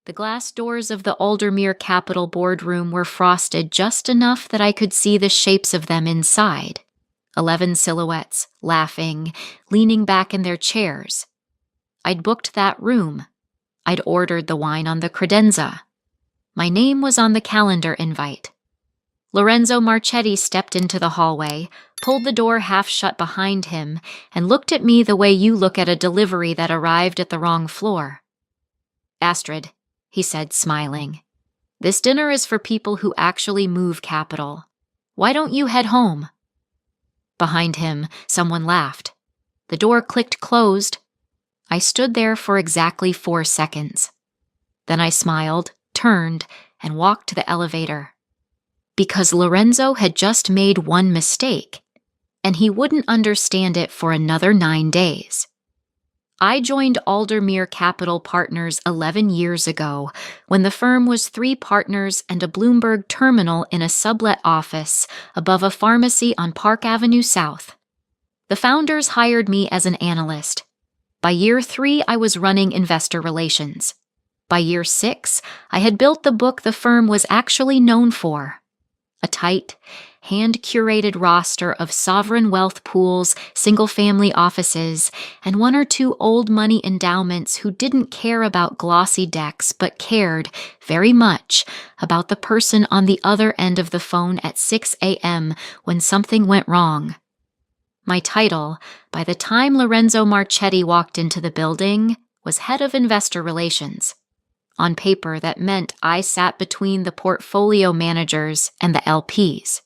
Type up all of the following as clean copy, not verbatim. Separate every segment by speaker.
Speaker 1: The glass doors of the Aldermere Capital boardroom were frosted just enough that I could see the shapes of them inside. 11 silhouettes, laughing, leaning back in their chairs. I'd booked that room. I'd ordered the wine on the credenza. My name was on the calendar invite. Lorenzo Marchetti stepped into the hallway, pulled the door half shut behind him, and looked at me the way you look at a delivery that arrived at the wrong floor. "Astrid," he said, smiling, "this dinner is for people who actually move capital. Why don't you head home?" Behind him, someone laughed. The door clicked closed. I stood there for exactly 4 seconds. Then I smiled, turned, and walked to the elevator. Because Lorenzo had just made one mistake, and he wouldn't understand it for another 9 days. I joined Aldermere Capital Partners 11 years ago, when the firm was 3 partners and a Bloomberg terminal in a sublet office above a pharmacy on Park Avenue South. The founders hired me as an analyst. By year 3, I was running investor relations. By year 6, I had built the book the firm was actually known for. A tight, hand-curated roster of sovereign wealth pools, single-family offices, and 1 or 2 old money endowments who didn't care about glossy decks but cared, very much, about the person on the other end of the phone at 6 a.m. when something went wrong. My title, by the time Lorenzo Marchetti walked into the building, was Head of Investor Relations. On paper, that meant I sat between the portfolio managers and the LPs.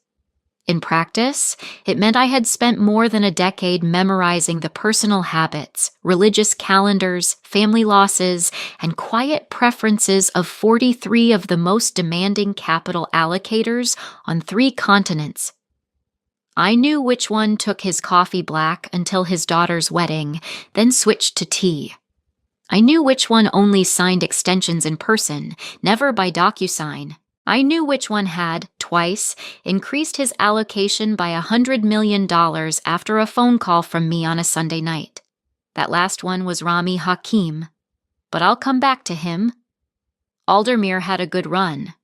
Speaker 1: In practice, it meant I had spent more than a decade memorizing the personal habits, religious calendars, family losses, and quiet preferences of 43 of the most demanding capital allocators on 3 continents. I knew which one took his coffee black until his daughter's wedding, then switched to tea. I knew which one only signed extensions in person, never by DocuSign. I knew which one had, twice, increased his allocation by $100 million after a phone call from me on a Sunday night. That last one was Rami Hakim. But I'll come back to him. Aldermere had a good run.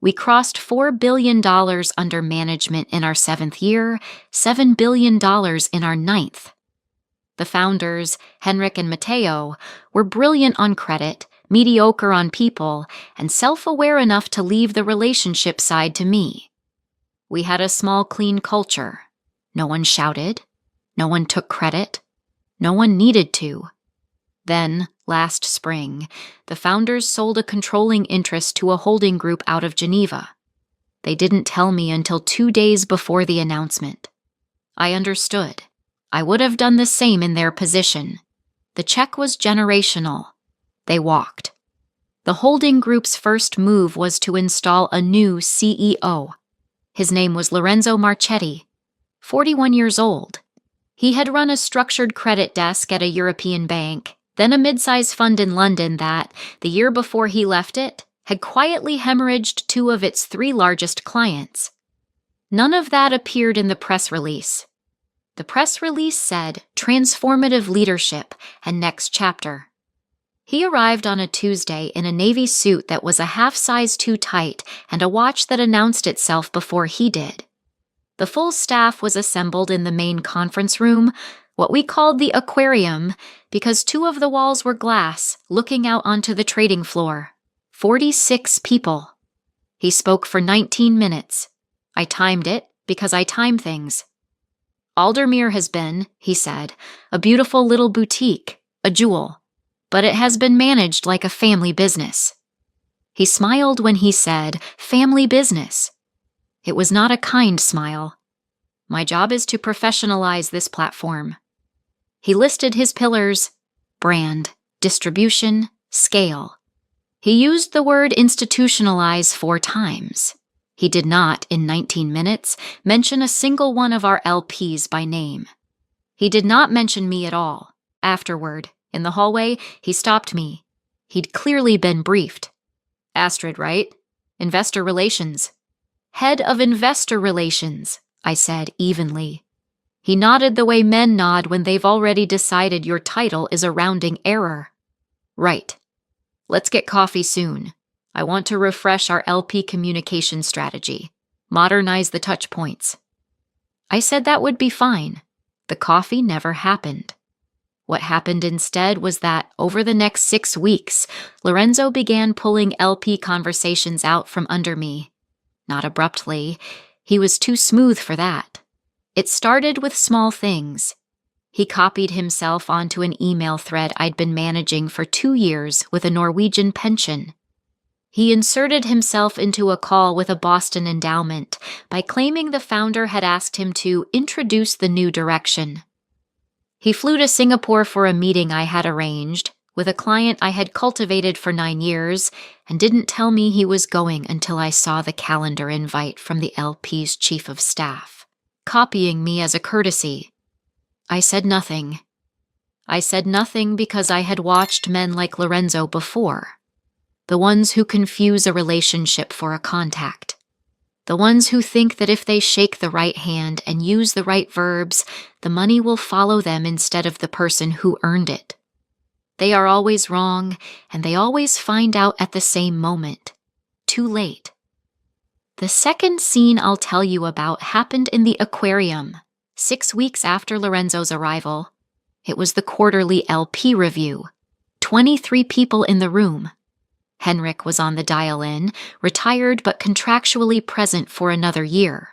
Speaker 1: We crossed $4 billion under management in our 7th year, $7 billion in our 9th. The founders, Henrik and Matteo, were brilliant on credit, mediocre on people, and self-aware enough to leave the relationship side to me. We had a small, clean culture. No one shouted. No one took credit. No one needed to. Then, last spring, the founders sold a controlling interest to a holding group out of Geneva. They didn't tell me until 2 days before the announcement. I understood. I would have done the same in their position. The check was generational. They walked. The holding group's first move was to install a new CEO. His name was Lorenzo Marchetti, 41 years old. He had run a structured credit desk at a European bank, then a mid-size fund in London that, the year before he left it, had quietly hemorrhaged 2 of its 3 largest clients. None of that appeared in the press release. The press release said, "Transformative Leadership" and "Next Chapter." He arrived on a Tuesday in a navy suit that was a half size too tight and a watch that announced itself before he did. The full staff was assembled in the main conference room, what we called the aquarium, because 2 of the walls were glass, looking out onto the trading floor. 46 people. He spoke for 19 minutes. I timed it because I time things. "Aldermere has been," he said, "a beautiful little boutique, a jewel, but it has been managed like a family business." He smiled when he said, "family business." It was not a kind smile. "My job is to professionalize this platform." He listed his pillars: brand, distribution, scale. He used the word institutionalize 4 times. He did not, in 19 minutes, mention a single one of our LPs by name. He did not mention me at all. Afterward, in the hallway, he stopped me. He'd clearly been briefed. "Astrid, right? Investor Relations." "Head of Investor Relations," I said evenly. He nodded the way men nod when they've already decided your title is a rounding error. "Right." Let's get coffee soon. I want to refresh our LP communication strategy, modernize the touch points. I said that would be fine. The coffee never happened. What happened instead was that, over the next 6 weeks, Lorenzo began pulling LP conversations out from under me. Not abruptly. He was too smooth for that. It started with small things. He copied himself onto an email thread I'd been managing for 2 years with a Norwegian pension. He inserted himself into a call with a Boston endowment by claiming the founder had asked him to introduce the new direction. He flew to Singapore for a meeting I had arranged with a client I had cultivated for 9 years and didn't tell me he was going until I saw the calendar invite from the LP's chief of staff, copying me as a courtesy. I said nothing. I said nothing because I had watched men like Lorenzo before. The ones who confuse a relationship for a contact. The ones who think that if they shake the right hand and use the right verbs, the money will follow them instead of the person who earned it. They are always wrong, and they always find out at the same moment. Too late. The second scene I'll tell you about happened in the aquarium, 6 weeks after Lorenzo's arrival. It was the quarterly LP review. 23 people in the room. Henrik was on the dial-in, retired but contractually present for another year.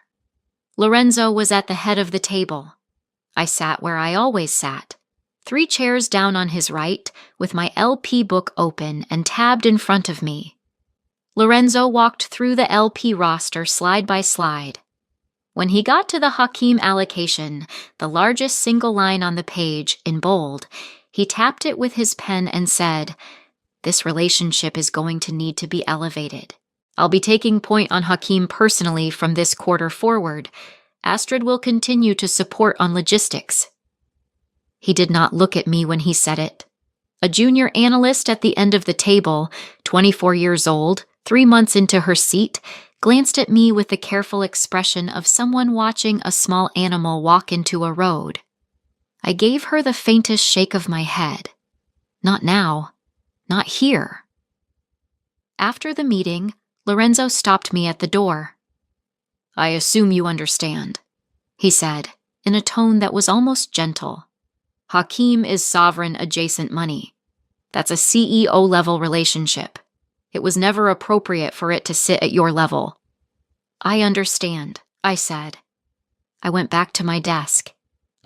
Speaker 1: Lorenzo was at the head of the table. I sat where I always sat, 3 chairs down on his right, with my LP book open and tabbed in front of me. Lorenzo walked through the LP roster slide by slide. When he got to the Hakim allocation, the largest single line on the page, in bold, he tapped it with his pen and said, "This relationship is going to need to be elevated. I'll be taking point on Hakim personally from this quarter forward. Astrid will continue to support on logistics." He did not look at me when he said it. A junior analyst at the end of the table, 24 years old, 3 months into her seat, glanced at me with the careful expression of someone watching a small animal walk into a road. I gave her the faintest shake of my head. Not now. Not here. After the meeting, Lorenzo stopped me at the door. "I assume you understand," he said, in a tone that was almost gentle. "Hakim is sovereign adjacent money. That's a CEO-level relationship. It was never appropriate for it to sit at your level." "I understand," I said. I went back to my desk.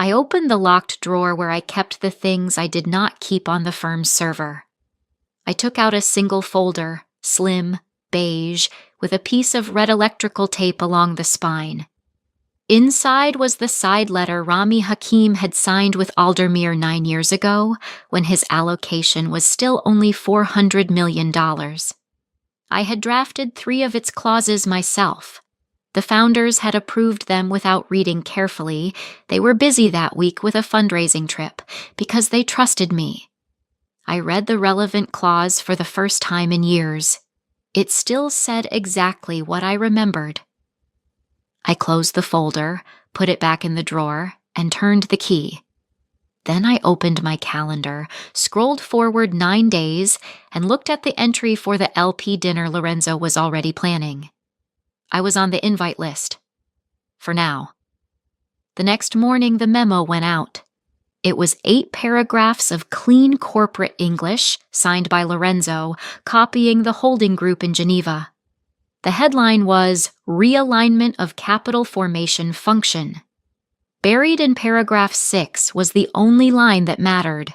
Speaker 1: I opened the locked drawer where I kept the things I did not keep on the firm's server. I took out a single folder, slim, beige, with a piece of red electrical tape along the spine. Inside was the side letter Rami Hakim had signed with Aldermere 9 years ago, when his allocation was still only $400 million. I had drafted 3 of its clauses myself. The founders had approved them without reading carefully. They were busy that week with a fundraising trip, because they trusted me. I read the relevant clause for the first time in years. It still said exactly what I remembered. I closed the folder, put it back in the drawer, and turned the key. Then I opened my calendar, scrolled forward 9 days, and looked at the entry for the LP dinner Lorenzo was already planning. I was on the invite list. For now. The next morning, the memo went out. It was 8 paragraphs of clean corporate English, signed by Lorenzo, copying the holding group in Geneva. The headline was Realignment of Capital Formation Function. Buried in paragraph 6 was the only line that mattered.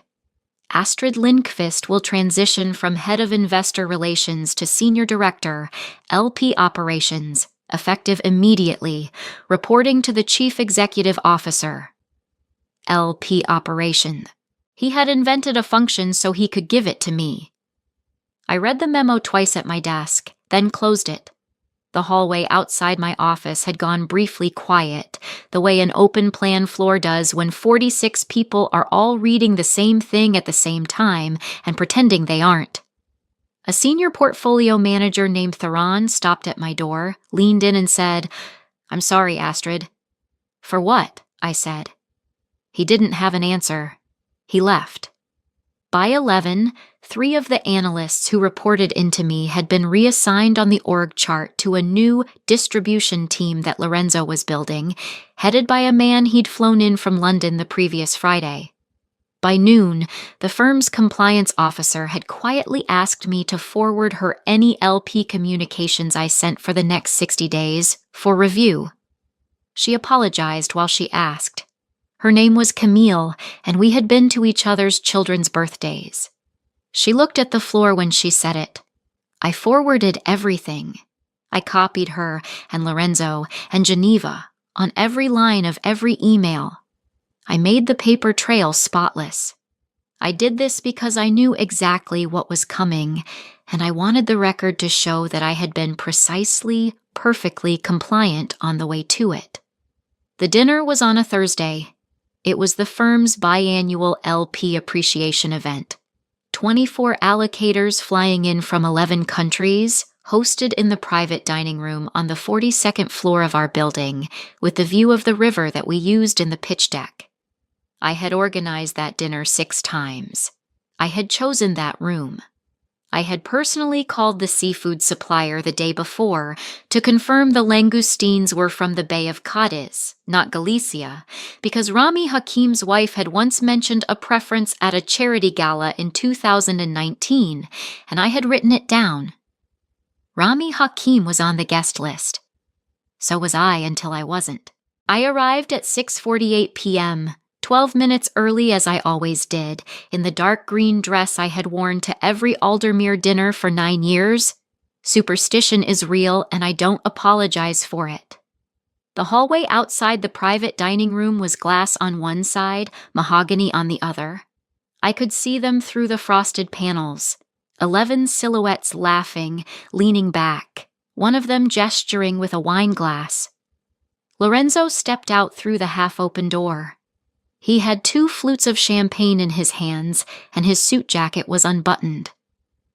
Speaker 1: Astrid Lindqvist will transition from head of investor relations to senior director, LP operations, effective immediately, reporting to the chief executive officer. LP operation. He had invented a function so he could give it to me. I read the memo twice at my desk, then closed it. The hallway outside my office had gone briefly quiet, the way an open plan floor does when 46 people are all reading the same thing at the same time and pretending they aren't. A senior portfolio manager named Theron stopped at my door, leaned in and said, "I'm sorry, Astrid." "For what?" I said. He didn't have an answer. He left. By 11, 3 of the analysts who reported into me had been reassigned on the org chart to a new distribution team that Lorenzo was building, headed by a man he'd flown in from London the previous Friday. By noon, the firm's compliance officer had quietly asked me to forward her any LP communications I sent for the next 60 days for review. She apologized while she asked. Her name was Camille, and we had been to each other's children's birthdays. She looked at the floor when she said it. I forwarded everything. I copied her and Lorenzo and Geneva on every line of every email. I made the paper trail spotless. I did this because I knew exactly what was coming, and I wanted the record to show that I had been precisely, perfectly compliant on the way to it. The dinner was on a Thursday. It was the firm's biannual LP appreciation event. 24 allocators flying in from 11 countries, hosted in the private dining room on the 42nd floor of our building, with the view of the river that we used in the pitch deck. I had organized that dinner 6 times. I had chosen that room. I had personally called the seafood supplier the day before to confirm the langoustines were from the Bay of Cadiz, not Galicia, because Rami Hakim's wife had once mentioned a preference at a charity gala in 2019, and I had written it down. Rami Hakim was on the guest list. So was I until I wasn't. I arrived at 6:48 p.m., 12 minutes early as I always did, in the dark green dress I had worn to every Aldermere dinner for 9 years. Superstition is real, and I don't apologize for it. The hallway outside the private dining room was glass on one side, mahogany on the other. I could see them through the frosted panels. 11 silhouettes laughing, leaning back, one of them gesturing with a wine glass. Lorenzo stepped out through the half-open door. He had 2 flutes of champagne in his hands, and his suit jacket was unbuttoned.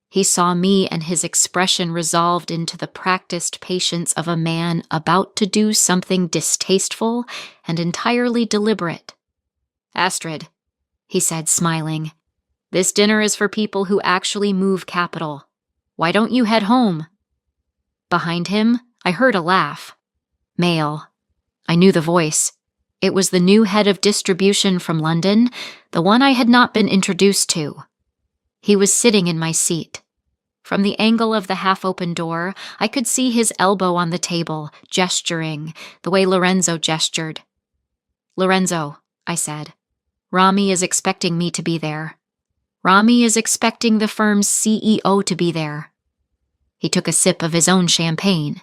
Speaker 1: He saw me, and his expression resolved into the practiced patience of a man about to do something distasteful and entirely deliberate. "Astrid," he said, smiling, "this dinner is for people who actually move capital. Why don't you head home?" Behind him, I heard a laugh. Male. I knew the voice. It was the new head of distribution from London, the one I had not been introduced to. He was sitting in my seat. From the angle of the half-open door, I could see his elbow on the table, gesturing, the way Lorenzo gestured. "Lorenzo," I said, "Rami is expecting me to be there. Rami is expecting the firm's CEO to be there." He took a sip of his own champagne,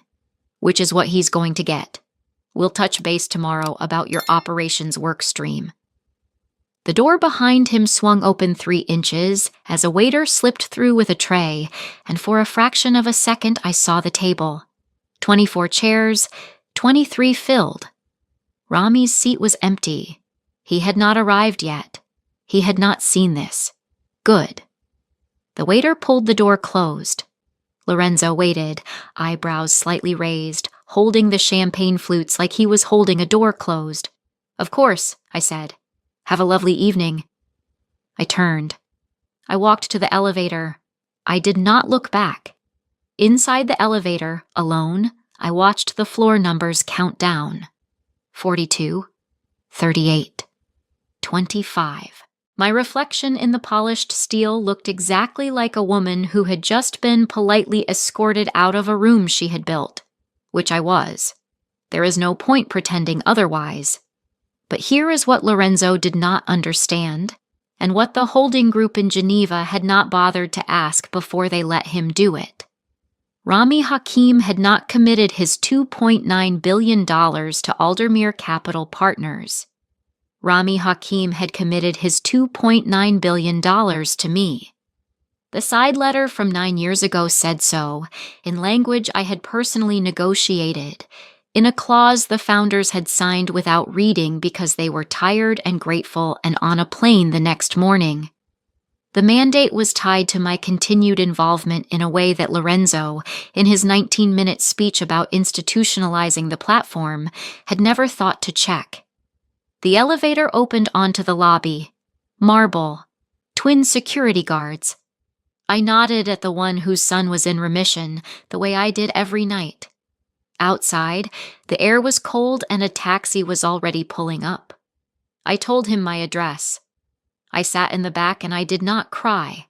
Speaker 1: "which is what he's going to get. We'll touch base tomorrow about your operations work stream." The door behind him swung open 3 inches as a waiter slipped through with a tray, and for a fraction of a second I saw the table. 24 chairs, 23 filled. Rami's seat was empty. He had not arrived yet. He had not seen this. Good. The waiter pulled the door closed. Lorenzo waited, eyebrows slightly raised, holding the champagne flutes like he was holding a door closed. "Of course," I said. "Have a lovely evening." I turned. I walked to the elevator. I did not look back. Inside the elevator, alone, I watched the floor numbers count down. 42, 38, 25. My reflection in the polished steel looked exactly like a woman who had just been politely escorted out of a room she had built. Which I was. There is no point pretending otherwise. But here is what Lorenzo did not understand, and what the holding group in Geneva had not bothered to ask before they let him do it. Rami Hakim had not committed his $2.9 billion to Aldermere Capital Partners. Rami Hakim had committed his $2.9 billion to me. The side letter from 9 years ago said so, in language I had personally negotiated, in a clause the founders had signed without reading because they were tired and grateful and on a plane the next morning. The mandate was tied to my continued involvement in a way that Lorenzo, in his 19-minute speech about institutionalizing the platform, had never thought to check. The elevator opened onto the lobby. Marble. twin security guards. I nodded at the one whose son was in remission, the way I did every night. Outside, the air was cold and a taxi was already pulling up. I told him my address. I sat in the back and I did not cry.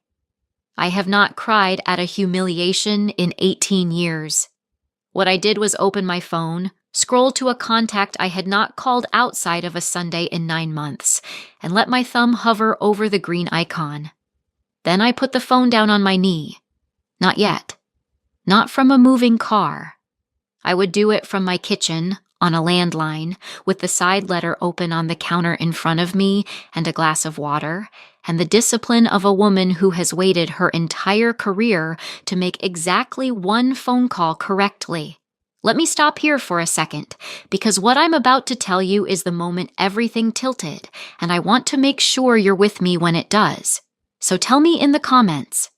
Speaker 1: I have not cried at a humiliation in 18 years. What I did was open my phone, scroll to a contact I had not called outside of a Sunday in 9 months, and let my thumb hover over the green icon. Then I put the phone down on my knee. Not yet. Not from a moving car. I would do it from my kitchen, on a landline, with the side letter open on the counter in front of me and a glass of water, and the discipline of a woman who has waited her entire career to make exactly one phone call correctly. Let me stop here for a second, because what I'm about to tell you is the moment everything tilted, and I want to make sure you're with me when it does. So tell me in the comments,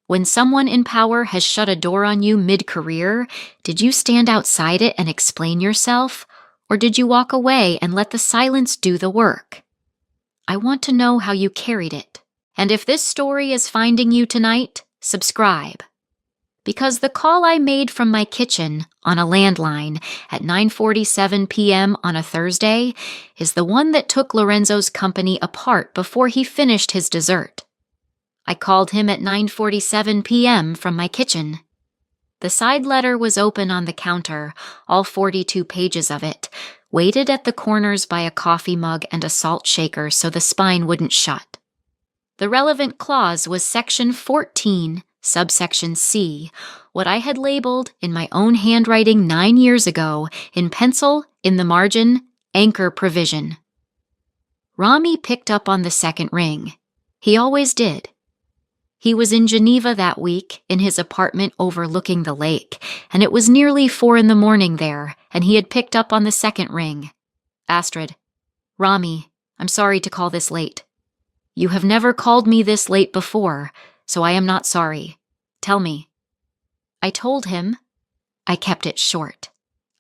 Speaker 1: when someone in power has shut a door on you mid-career, did you stand outside it and explain yourself, or did you walk away and let the silence do the work? I want to know how you carried it. And if this story is finding you tonight, subscribe. Because the call I made from my kitchen on a landline at 9:47 p.m. on a Thursday is the one that took Lorenzo's company apart before he finished his dessert. I called him at 9:47 p.m. from my kitchen. The side letter was open on the counter, all 42 pages of it, weighted at the corners by a coffee mug and a salt shaker so the spine wouldn't shut. The relevant clause was Section 14, subsection C, what I had labeled in my own handwriting 9 years ago, in pencil, in the margin, anchor provision. Rami picked up on the second ring. He always did. He was in Geneva that week, in his apartment overlooking the lake, and it was nearly 4 a.m. there, and he had picked up on the second ring. Astrid, Rami, I'm sorry to call this late. You have never called me this late before, so I am not sorry. Tell me. I told him. I kept it short.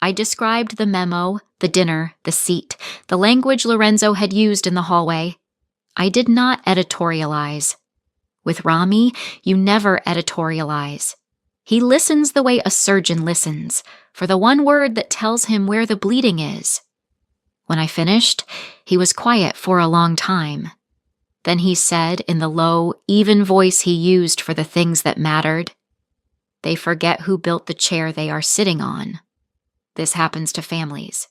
Speaker 1: I described the memo, the dinner, the seat, the language Lorenzo had used in the hallway. I did not editorialize. With Rami, you never editorialize. He listens the way a surgeon listens, for the one word that tells him where the bleeding is. When I finished, he was quiet for a long time. Then he said in the low, even voice he used for the things that mattered, "They forget who built the chair they are sitting on. This happens to families.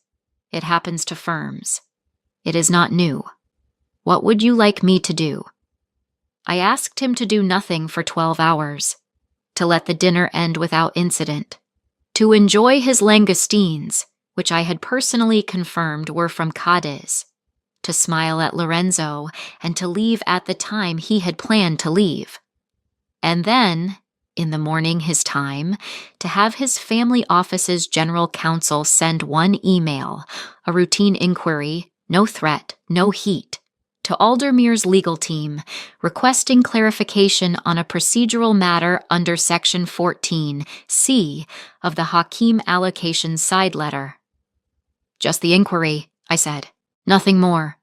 Speaker 1: It happens to firms. It is not new. What would you like me to do?" I asked him to do nothing for 12 hours, to let the dinner end without incident, to enjoy his langoustines, which I had personally confirmed were from Cadiz, to smile at Lorenzo, and to leave at the time he had planned to leave. And then, in the morning his time, to have his family office's general counsel send one email, a routine inquiry, no threat, no heat, to Aldermere's legal team, requesting clarification on a procedural matter under Section 14C of the Hakim allocation side letter. "Just the inquiry," I said. "Nothing more."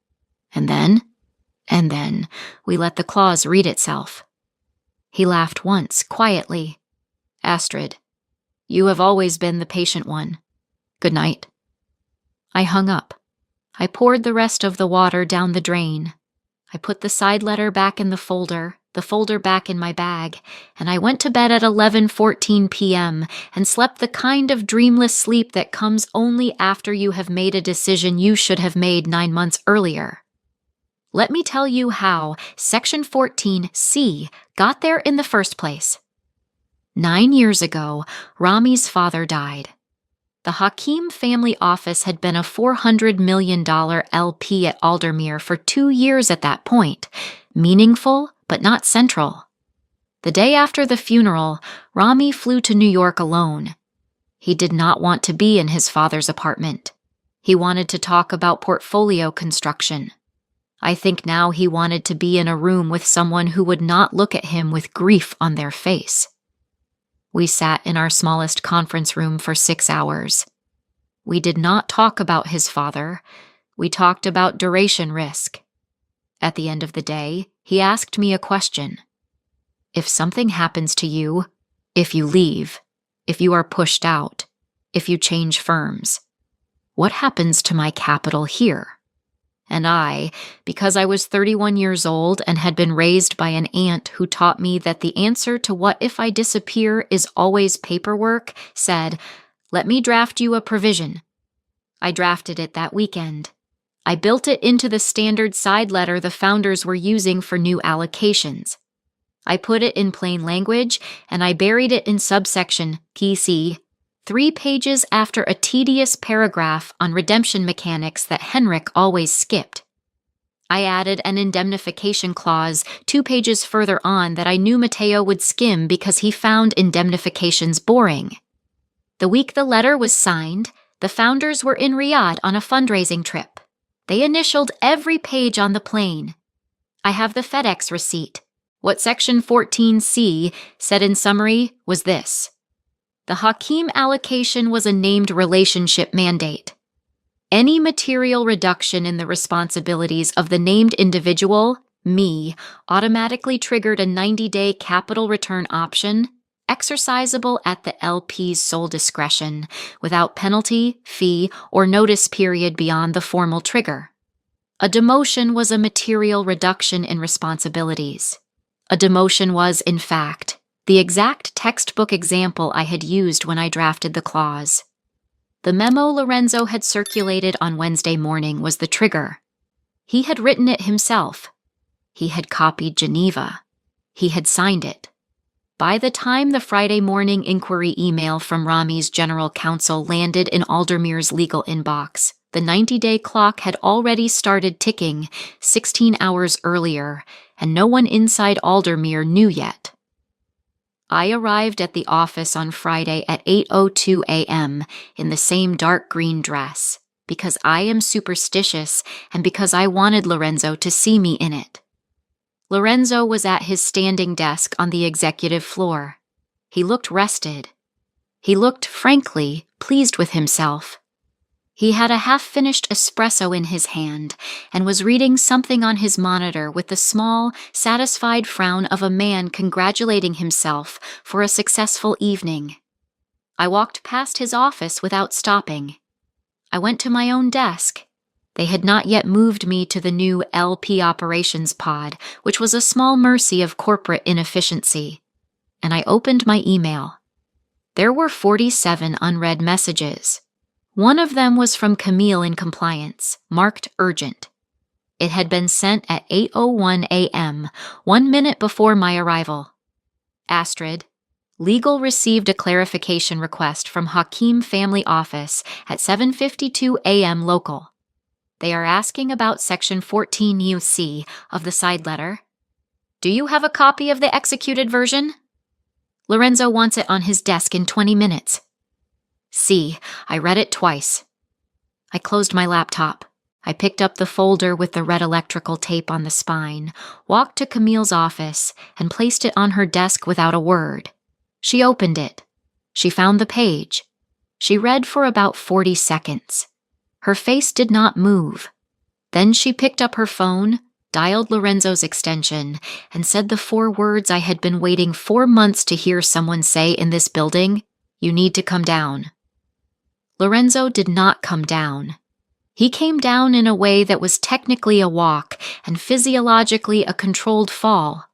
Speaker 1: And then we let the clause read itself. He laughed once, quietly. "Astrid, you have always been the patient one. Good night." I hung up. I poured the rest of the water down the drain. I put the side letter back in the folder back in my bag, and I went to bed at 11:14 p.m. and slept the kind of dreamless sleep that comes only after you have made a decision you should have made 9 months earlier. Let me tell you how Section 14C got there in the first place. 9 years ago, Rami's father died. The Hakim family office had been a $400 million LP at Aldermere for 2 years at that point, meaningful but not central. The day after the funeral, Rami flew to New York alone. He did not want to be in his father's apartment. He wanted to talk about portfolio construction. I think now he wanted to be in a room with someone who would not look at him with grief on their face. We sat in our smallest conference room for 6 hours. We did not talk about his father. We talked about duration risk. At the end of the day, He asked me a question. If something happens to you, if you leave, if you are pushed out, if you change firms, what happens to my capital here? And I, because I was 31 years old and had been raised by an aunt who taught me that the answer to what if I disappear is always paperwork, said, "Let me draft you a provision." I drafted it that weekend. I built it into the standard side letter the founders were using for new allocations. I put it in plain language, and I buried it in subsection PC, 3 pages after a tedious paragraph on redemption mechanics that Henrik always skipped. I added an indemnification clause 2 pages further on that I knew Matteo would skim because he found indemnifications boring. The week the letter was signed, the founders were in Riyadh on a fundraising trip. They initialed every page on the plane. I have the FedEx receipt. What Section 14C said in summary was this: the Hakim allocation was a named relationship mandate. Any material reduction in the responsibilities of the named individual, me, automatically triggered a 90-day capital return option, exercisable at the LP's sole discretion, without penalty, fee, or notice period beyond the formal trigger. A demotion was a material reduction in responsibilities. A demotion was, in fact, the exact textbook example I had used when I drafted the clause. The memo Lorenzo had circulated on Wednesday morning was the trigger. He had written it himself. He had copied Geneva. He had signed it. By the time the Friday morning inquiry email from Rami's general counsel landed in Aldermere's legal inbox, the 90-day clock had already started ticking 16 hours earlier, and no one inside Aldermere knew yet. I arrived at the office on Friday at 8:02 a.m. in the same dark green dress, because I am superstitious and because I wanted Lorenzo to see me in it. Lorenzo was at his standing desk on the executive floor. He looked rested. He looked, frankly, pleased with himself. He had a half-finished espresso in his hand and was reading something on his monitor with the small, satisfied frown of a man congratulating himself for a successful evening. I walked past his office without stopping. I went to my own desk. They had not yet moved me to the new LP operations pod, which was a small mercy of corporate inefficiency. And I opened my email. There were 47 unread messages. One of them was from Camille in compliance, marked urgent. It had been sent at 8:01 a.m., 1 minute before my arrival. Astrid, legal received a clarification request from Hakim Family Office at 7:52 a.m. local. They are asking about Section 14 UC of the side letter. Do you have a copy of the executed version? Lorenzo wants it on his desk in 20 minutes. See, I read it twice. I closed my laptop. I picked up the folder with the red electrical tape on the spine, walked to Camille's office, and placed it on her desk without a word. She opened it. She found the page. She read for about 40 seconds. Her face did not move. Then she picked up her phone, dialed Lorenzo's extension, and said the 4 words I had been waiting 4 months to hear someone say in this building: "You need to come down." Lorenzo did not come down. He came down in a way that was technically a walk and physiologically a controlled fall.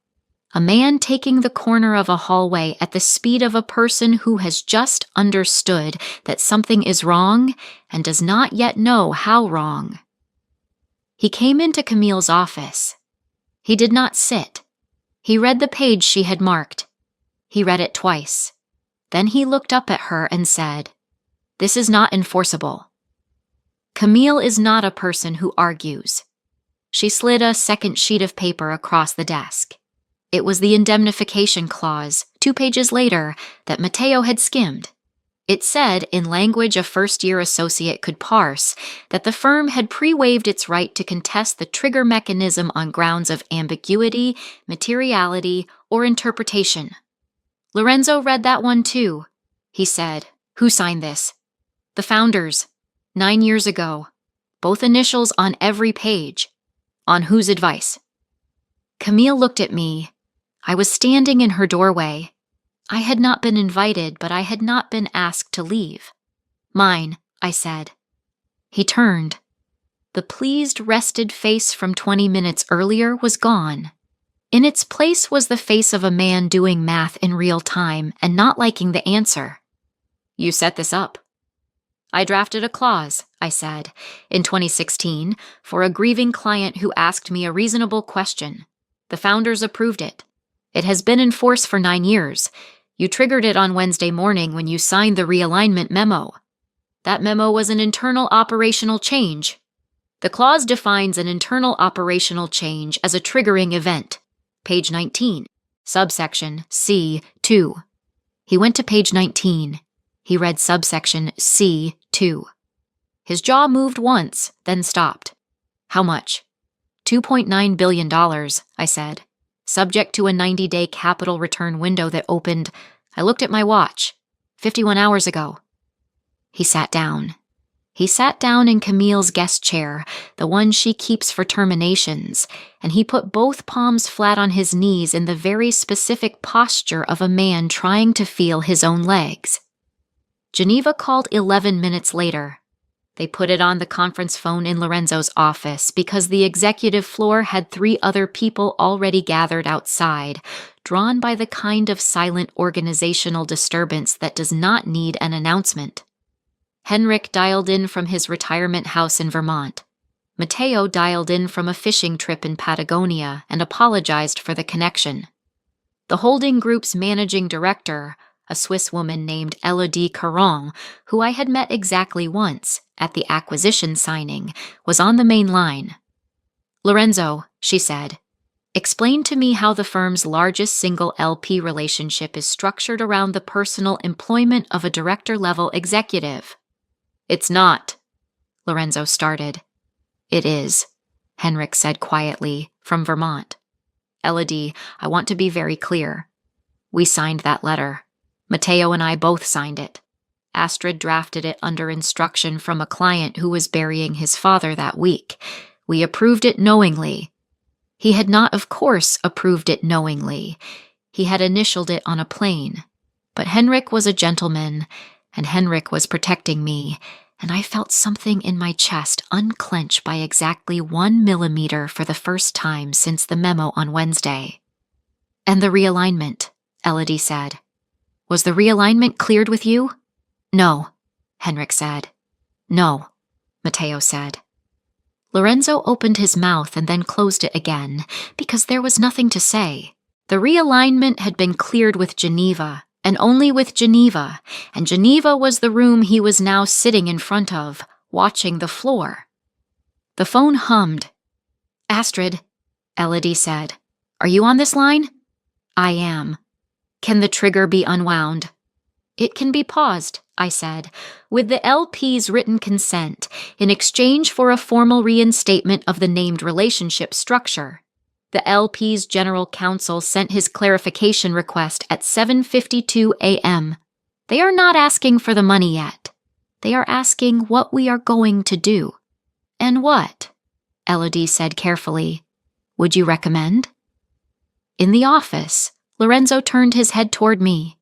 Speaker 1: A man taking the corner of a hallway at the speed of a person who has just understood that something is wrong and does not yet know how wrong. He came into Camille's office. He did not sit. He read the page she had marked. He read it twice. Then he looked up at her and said, "This is not enforceable." Camille is not a person who argues. She slid a second sheet of paper across the desk. It was the indemnification clause, 2 pages later, that Matteo had skimmed. It said, in language a first-year associate could parse, that the firm had pre-waived its right to contest the trigger mechanism on grounds of ambiguity, materiality, or interpretation. Lorenzo read that one too. He said, "Who signed this?" "The founders. 9 years ago. Both initials on every page." "On whose advice?" Camille looked at me. I was standing in her doorway. I had not been invited, but I had not been asked to leave. Mine, I said. He turned. The pleased, rested face from 20 minutes earlier was gone. In its place was the face of a man doing math in real time and not liking the answer. You set this up. I drafted a clause, I said, in 2016, for a grieving client who asked me a reasonable question. The founders approved it. It has been in force for 9 years. You triggered it on Wednesday morning when you signed the realignment memo. That memo was an internal operational change. The clause defines an internal operational change as a triggering event. Page 19, subsection C2. He went to page 19. He read subsection C2. His jaw moved once, then stopped. How much? $2.9 billion, I said, subject to a 90-day capital return window that opened, I looked at my watch, 51 hours ago. He sat down. He sat down in Camille's guest chair, the one she keeps for terminations, and he put both palms flat on his knees in the very specific posture of a man trying to feel his own legs. Geneva called 11 minutes later. They put it on the conference phone in Lorenzo's office because the executive floor had 3 other people already gathered outside, drawn by the kind of silent organizational disturbance that does not need an announcement. Henrik dialed in from his retirement house in Vermont. Matteo dialed in from a fishing trip in Patagonia and apologized for the connection. The holding group's managing director, a Swiss woman named Elodie Caron, who I had met exactly once at the acquisition signing, was on the main line. Lorenzo, she said, explain to me how the firm's largest single LP relationship is structured around the personal employment of a director-level executive. It's not, Lorenzo started. It is, Henrik said quietly, from Vermont. Elodie, I want to be very clear. We signed that letter. Matteo and I both signed it. Astrid drafted it under instruction from a client who was burying his father that week. We approved it knowingly. He had not, of course, approved it knowingly. He had initialed it on a plane. But Henrik was a gentleman, and Henrik was protecting me, and I felt something in my chest unclench by exactly 1 millimeter for the first time since the memo on Wednesday. And the realignment, Elodie said. Was the realignment cleared with you? No, Henrik said. No, Matteo said. Lorenzo opened his mouth and then closed it again, because there was nothing to say. The realignment had been cleared with Geneva, and only with Geneva, and Geneva was the room he was now sitting in front of, watching the floor. The phone hummed. Astrid, Elodie said, are you on this line? I am. Can the trigger be unwound? It can be paused, I said, with the LP's written consent, in exchange for a formal reinstatement of the named relationship structure. The LP's general counsel sent his clarification request at 7:52 a.m. They are not asking for the money yet. They are asking what we are going to do. And what? Elodie said carefully. Would you recommend? In the office, Lorenzo turned his head toward me.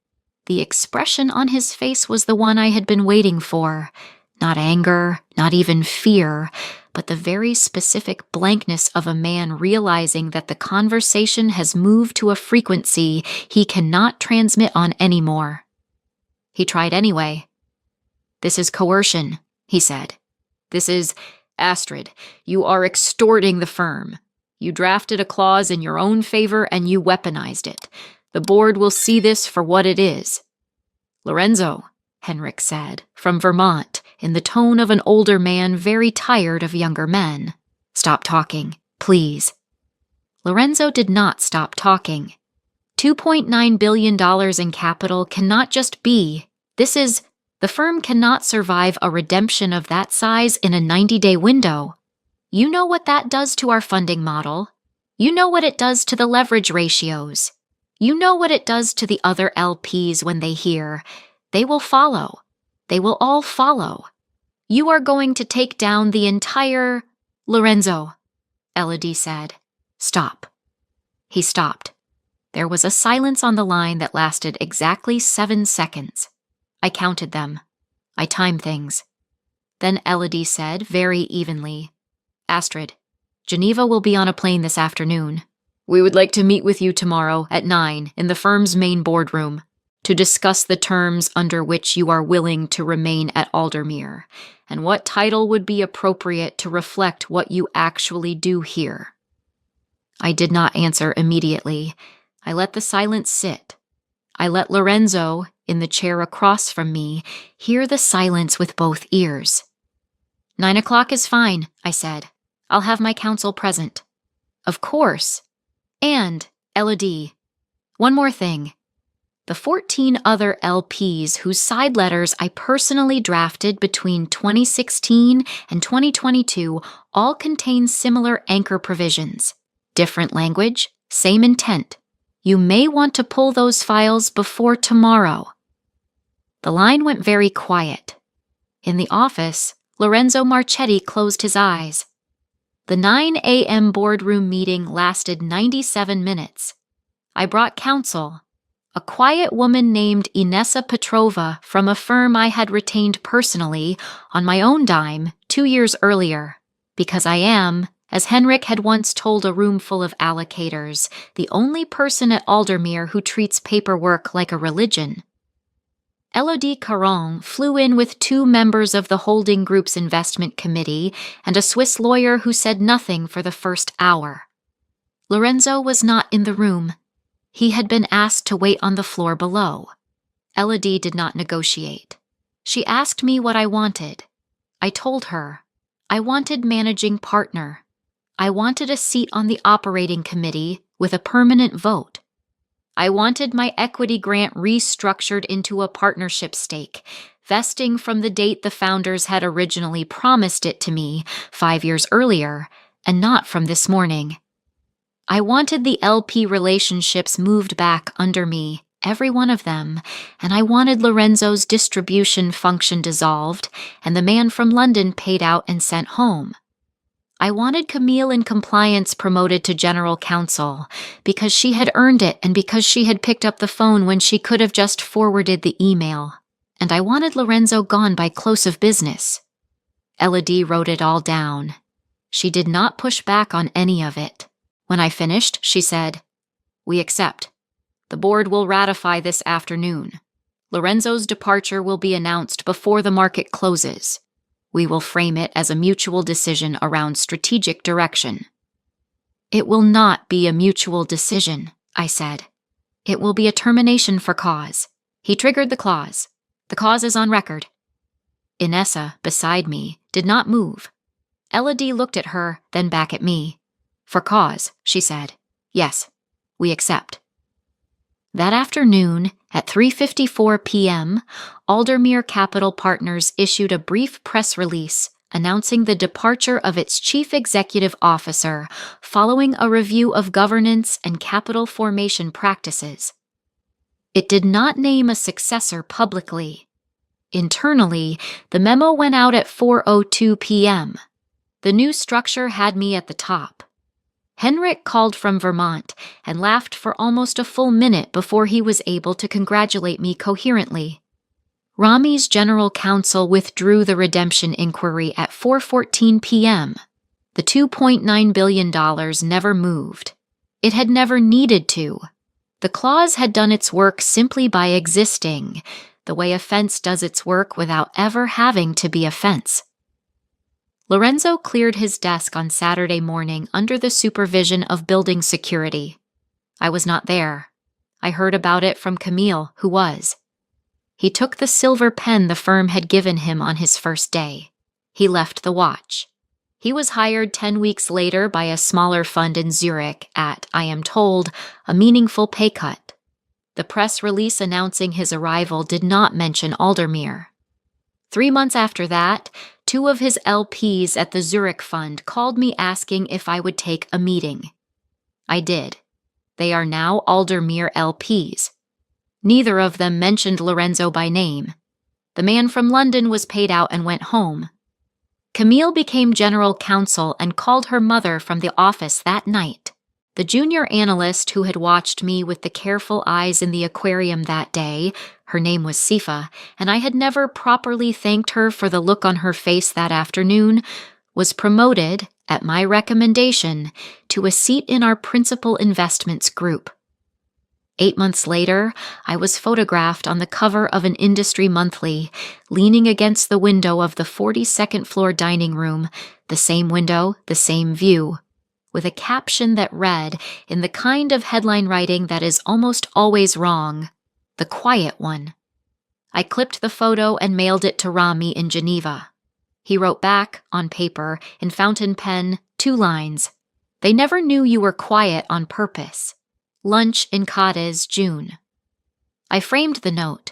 Speaker 1: The expression on his face was the one I had been waiting for. Not anger, not even fear, but the very specific blankness of a man realizing that the conversation has moved to a frequency he cannot transmit on anymore. He tried anyway. This is coercion, he said. This is, Astrid, you are extorting the firm. You drafted a clause in your own favor and you weaponized it. The board will see this for what it is. Lorenzo, Henrik said, from Vermont, in the tone of an older man very tired of younger men. Stop talking, please. Lorenzo did not stop talking. $2.9 billion in capital cannot just be. The firm cannot survive a redemption of that size in a 90-day window. You know what that does to our funding model. You know what it does to the leverage ratios. You know what it does to the other LPs when they hear. They will follow. They will all follow. You are going to take down the entire... Lorenzo, Elodie said. Stop. He stopped. There was a silence on the line that lasted exactly 7 seconds. I counted them. I timed things. Then Elodie said, very evenly, "Astrid, Geneva will be on a plane this afternoon. We would like to meet with you tomorrow at 9 in the firm's main boardroom to discuss the terms under which you are willing to remain at Aldermere and what title would be appropriate to reflect what you actually do here." I did not answer immediately. I let the silence sit. I let Lorenzo, in the chair across from me, hear the silence with both ears. 9 o'clock is fine, I said. I'll have my counsel present. Of course. And, Elodie, one more thing. The 14 other LPs whose side letters I personally drafted between 2016 and 2022 all contain similar anchor provisions. Different language, same intent. You may want to pull those files before tomorrow. The line went very quiet. In the office, Lorenzo Marchetti closed his eyes. The 9 a.m. boardroom meeting lasted 97 minutes. I brought counsel, a quiet woman named Inessa Petrova from a firm I had retained personally on my own dime 2 years earlier, because I am, as Henrik had once told a room full of allocators, the only person at Aldermere who treats paperwork like a religion. Elodie Caron flew in with 2 members of the holding group's investment committee and a Swiss lawyer who said nothing for the first hour. Lorenzo was not in the room. He had been asked to wait on the floor below. Elodie did not negotiate. She asked me what I wanted. I told her. I wanted managing partner. I wanted a seat on the operating committee with a permanent vote. I wanted my equity grant restructured into a partnership stake, vesting from the date the founders had originally promised it to me 5 years earlier, and not from this morning. I wanted the LP relationships moved back under me, every one of them, and I wanted Lorenzo's distribution function dissolved and the man from London paid out and sent home. I wanted Camille in compliance promoted to general counsel because she had earned it and because she had picked up the phone when she could have just forwarded the email. And I wanted Lorenzo gone by close of business. Elodie wrote it all down. She did not push back on any of it. When I finished, she said, "We accept. The board will ratify this afternoon. Lorenzo's departure will be announced before the market closes. We will frame it as a mutual decision around strategic direction." "It will not be a mutual decision," I said. "It will be a termination for cause." He triggered the clause. "The cause is on record." Inessa, beside me, did not move. Elodie looked at her, then back at me. "For cause," she said. "Yes, we accept." That afternoon, at 3:54 p.m., Aldermere Capital Partners issued a brief press release announcing the departure of its chief executive officer following a review of governance and capital formation practices. It did not name a successor publicly. Internally, the memo went out at 4:02 p.m. The new structure had me at the top. Henrik called from Vermont and laughed for almost a full minute before he was able to congratulate me coherently. Rami's general counsel withdrew the redemption inquiry at 4:14 p.m. The $2.9 billion never moved. It had never needed to. The clause had done its work simply by existing, the way a fence does its work without ever having to be a fence. Lorenzo cleared his desk on Saturday morning under the supervision of building security. I was not there. I heard about it from Camille, who was. He took the silver pen the firm had given him on his first day. He left the watch. He was hired 10 weeks later by a smaller fund in Zurich at, I am told, a meaningful pay cut. The press release announcing his arrival did not mention Aldermere. 3 months after that, 2 of his LPs at the Zurich Fund called me asking if I would take a meeting. I did. They are now Aldermere LPs. Neither of them mentioned Lorenzo by name. The man from London was paid out and went home. Camille became general counsel and called her mother from the office that night. The junior analyst who had watched me with the careful eyes in the aquarium that day, her name was Sifa, and I had never properly thanked her for the look on her face that afternoon, was promoted, at my recommendation, to a seat in our principal investments group. 8 months later, I was photographed on the cover of an industry monthly, leaning against the window of the 42nd floor dining room, the same window, the same view, with a caption that read, in the kind of headline writing that is almost always wrong, "The Quiet One." I clipped the photo and mailed it to Rami in Geneva. He wrote back, on paper, in fountain pen, 2 lines. "They never knew you were quiet on purpose. Lunch in Cadiz, June." I framed the note.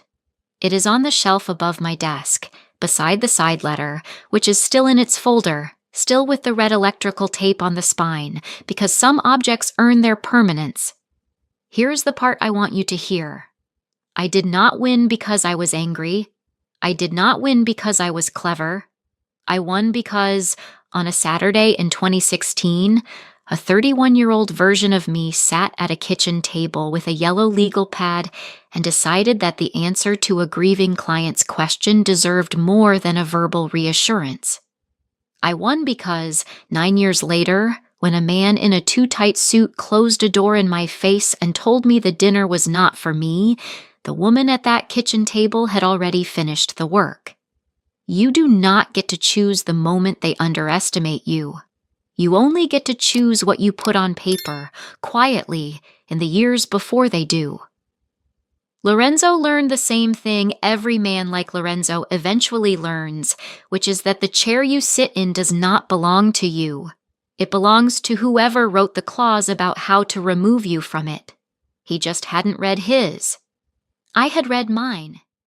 Speaker 1: It is on the shelf above my desk, beside the side letter, which is still in its folder, still with the red electrical tape on the spine, because some objects earn their permanence. Here's the part I want you to hear. I did not win because I was angry. I did not win because I was clever. I won because, on a Saturday in 2016, a 31-year-old version of me sat at a kitchen table with a yellow legal pad and decided that the answer to a grieving client's question deserved more than a verbal reassurance. I won because, 9 years later, when a man in a too-tight suit closed a door in my face and told me the dinner was not for me, the woman at that kitchen table had already finished the work. You do not get to choose the moment they underestimate you. You only get to choose what you put on paper, quietly, in the years before they do. Lorenzo learned the same thing every man like Lorenzo eventually learns, which is that the chair you sit in does not belong to you. It belongs to whoever wrote the clause about how to remove you from it. He just hadn't read his. I had read mine.